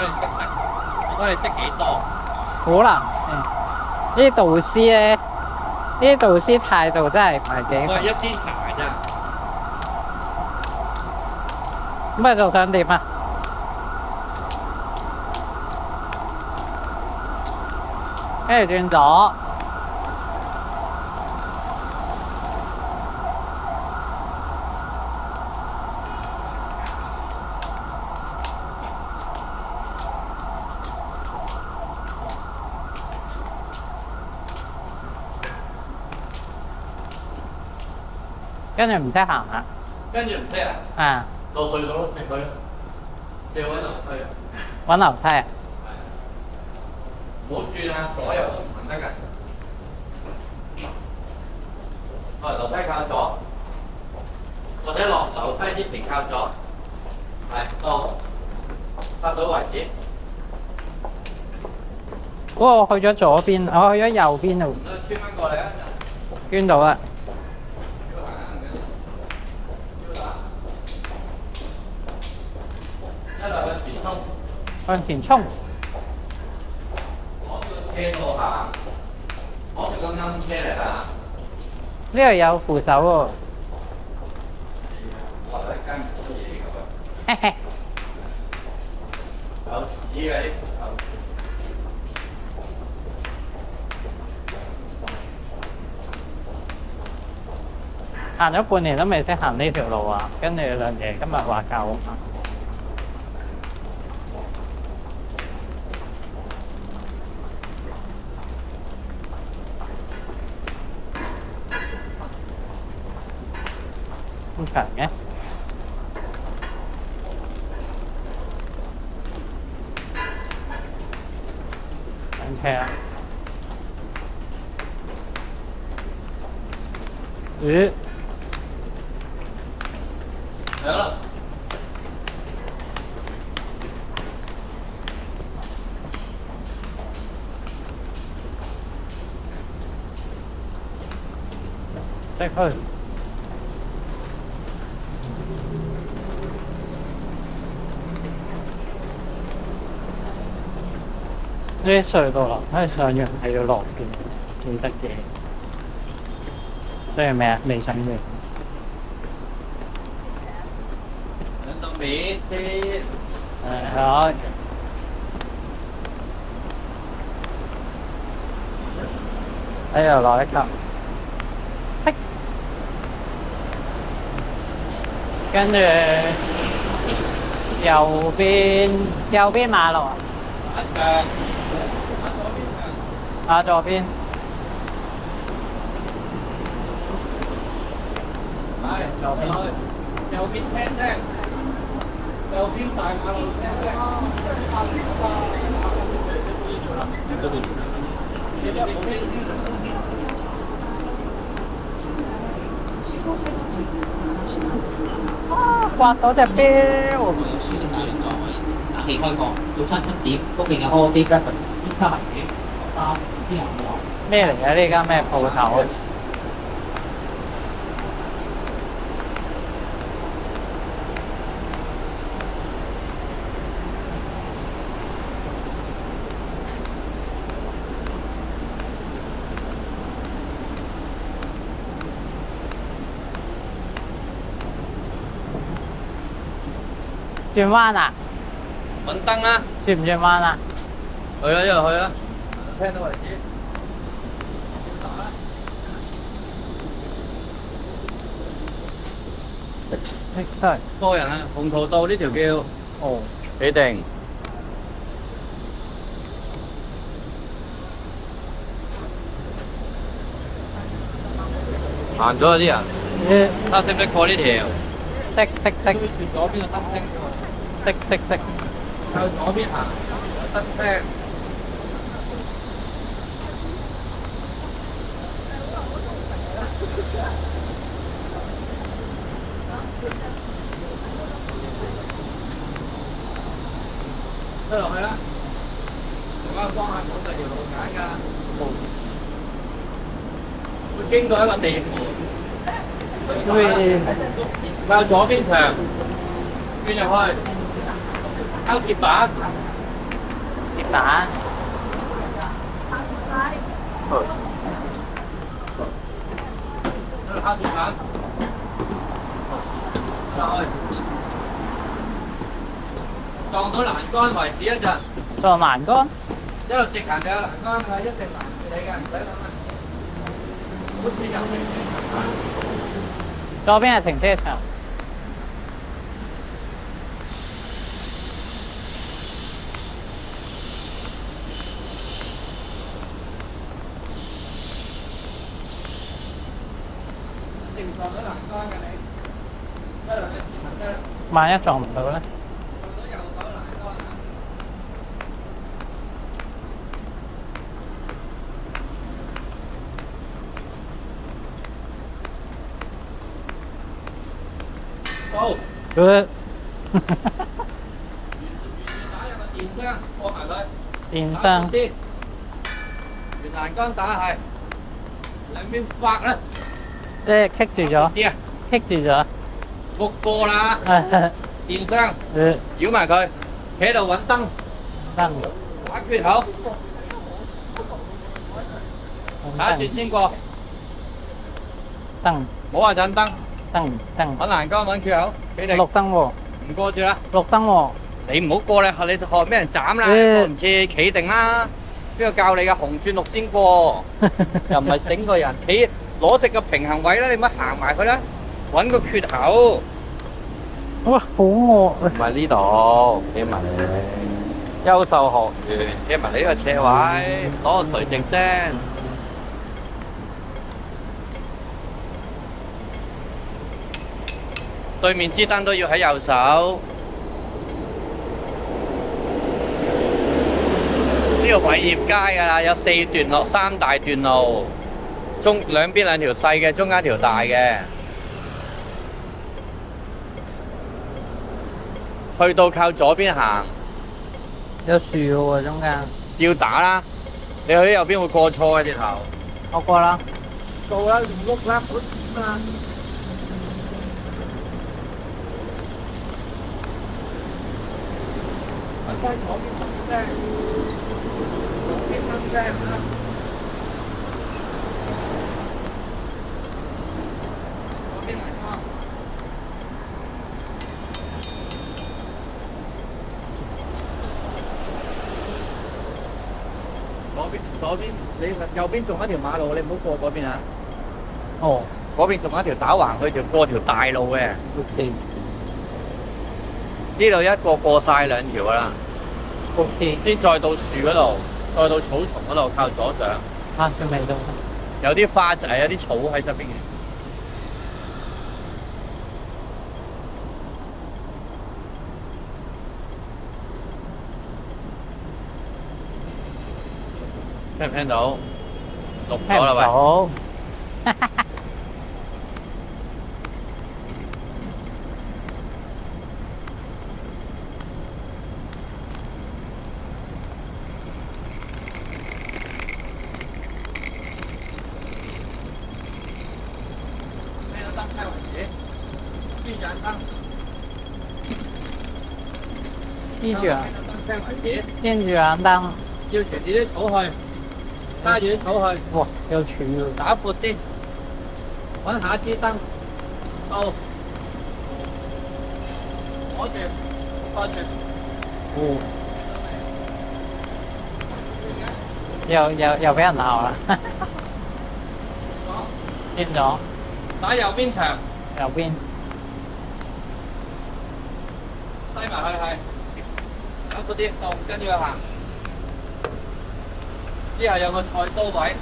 睇你識唔識，我睇你識幾多。可能呢啲導師咧，呢啲導師態度真係唔係幾好。我係一支茶㗎咋。咁啊，仲想點啊？跟住轉左，跟住唔識行啊？跟住唔識啊？啊，落去咯，直去。你揾樓梯。揾樓梯啊？唔好轉啊，左右都唔得㗎。樓梯靠左，或者落樓梯之前靠左，係到拍到為止。我去咗左邊，我去咗右邊度，再穿翻過嚟啊！捐到啦。一路向前衝，向前衝，往個車度行，往住個啱車嚟行。呢度有扶手喎。哇！呢間唔多嘢㗎喎。嘿嘿，有紙嘅啲。行咗半年都未識行呢條路啊！跟住兩爺今日話教我行。咁長嘅？上車啊！咦？嚟啦！識去。呢啲隧道樓梯上完係要落嘅，記得嘅。所以咩啊？未上完。兩度面先。好。喺度落一級。嘿。跟住右邊馬路啊？左邊。係右邊去，右邊聽聲，右邊大馬路聽聲。啊！刮到隻錶。有舒適大型座位，冷氣開放，早餐7點，福建嘅 holiday breakfast，披薩圍魚，包啲人冇。咩嚟嘅？呢間咩鋪頭啊？轉彎啊？揾燈啦！轉唔轉彎啊？去啦，一路去啦，聽到為止。係。多人啊！鴻圖道呢條叫哦。企定。行咗啊啲人，睇下識唔識過呢條？識。左邊個得聲喎。識。向左邊行，得聲。推落去啦，同一個方向冇第二條路揀㗎。會經過一個地盤，向左邊牆轉入去，交鐵板。打。敲住板，撞到欄杆為止一陣，撞欄杆。一路直行就有欄杆㗎，一定攔住你嘅，唔使諗啦。好似有停車場。左邊係停車場。一定撞到欄杆㗎你，一路直行啫。萬一撞唔到咧？撞到右手欄杆啊！到。佢打入個電箱，過埋佢。電箱。啲，沿欄杆打係，兩邊發啦。即係棘住咗，啲啊，棘住咗。木過啦，電箱繞埋佢，企喺度揾燈，燈打缺口，打一轉先過，燈冇話盞燈，燈燈揾欄杆揾缺口，俾你綠燈喎，唔過住啦。綠燈喎。你唔好過啦，你學俾人斬啦，過唔切企定啦。邊個教你㗎？紅轉綠先過，又唔係醒個人，企攞直個平衡位啦，你咪行埋佢啦，揾個缺口。哇，好餓啊！唔係呢度，企埋嚟。優秀學員，企埋你呢個斜位，攞個垂直先。對面支燈都要喺右手。呢個偉業街㗎啦，有4段路，3大段路，兩邊兩條細嘅，中間條大嘅。去到靠左邊行，有樹嘅喎，中間。照打啦。你去右邊會過錯嘅直頭。我過啦。到啦，唔碌啦，好點啊！我喺左邊燈聲，左邊燈聲啊！左邊嚟啦。左邊，你右邊仲有一條馬路，你唔好過嗰邊啊！哦嗰邊仲有一條打橫去過條大路嘅。 ，OK 呢度一個過晒兩條噶啦， OK。先再到樹嗰度，再到草叢嗰度靠左上。啊，佢未到。有啲花仔，有啲草喺側邊嘅。聽唔聽到？錄咗啦喂。好。咩燈開為止，邊盞燈？黐住啊！燈聲為止，黐住眼燈。要隨住啲草去，揸住啲草去。哇，有柱喎。打闊啲，揾下一支燈，到，攞住，掛住。哦。又俾人鬧啦。見咗。打右邊牆，右邊。低埋去係，打闊啲，到跟住去行。之後有個菜刀位，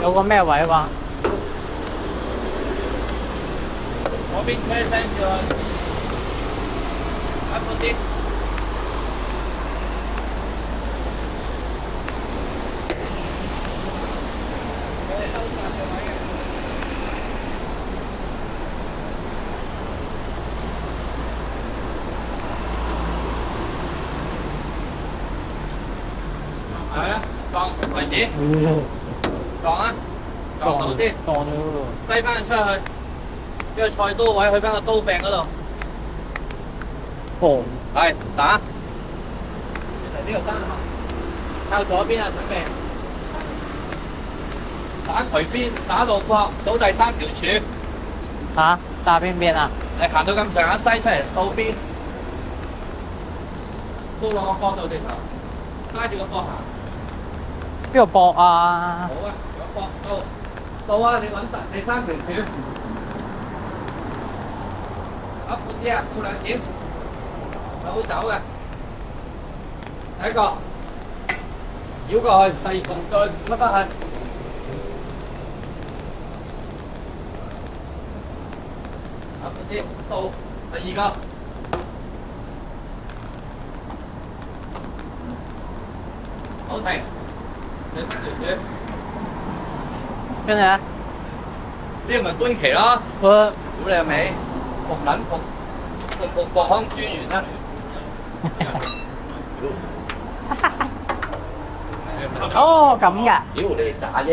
有個咩位話？嗰邊車聲住去，打闊啲。係啊，撞牆為止，撞啊，撞到先，撞咗嗰度。西翻出去，呢個菜刀位去翻個刀柄嗰度，哦，係打，呢個身後，靠左邊啊，準備打渠邊，打路角，數第3條柱。嚇，打邊邊啊？你行到咁上下西出嚟，掃邊，掃落個角度地頭，拉住個角行。邊度駁啊？好啊，有角到啊！你揾第3條柱，闊啲啊，到2點，有走嘅。第一個繞過去，第二個再甩翻去。闊啲，到第2個。好停，第3條柱。跟住咧，呢個咪搬旗咯，我屌你尾，復康專員啦。哦咁㗎。屌你哋渣啫！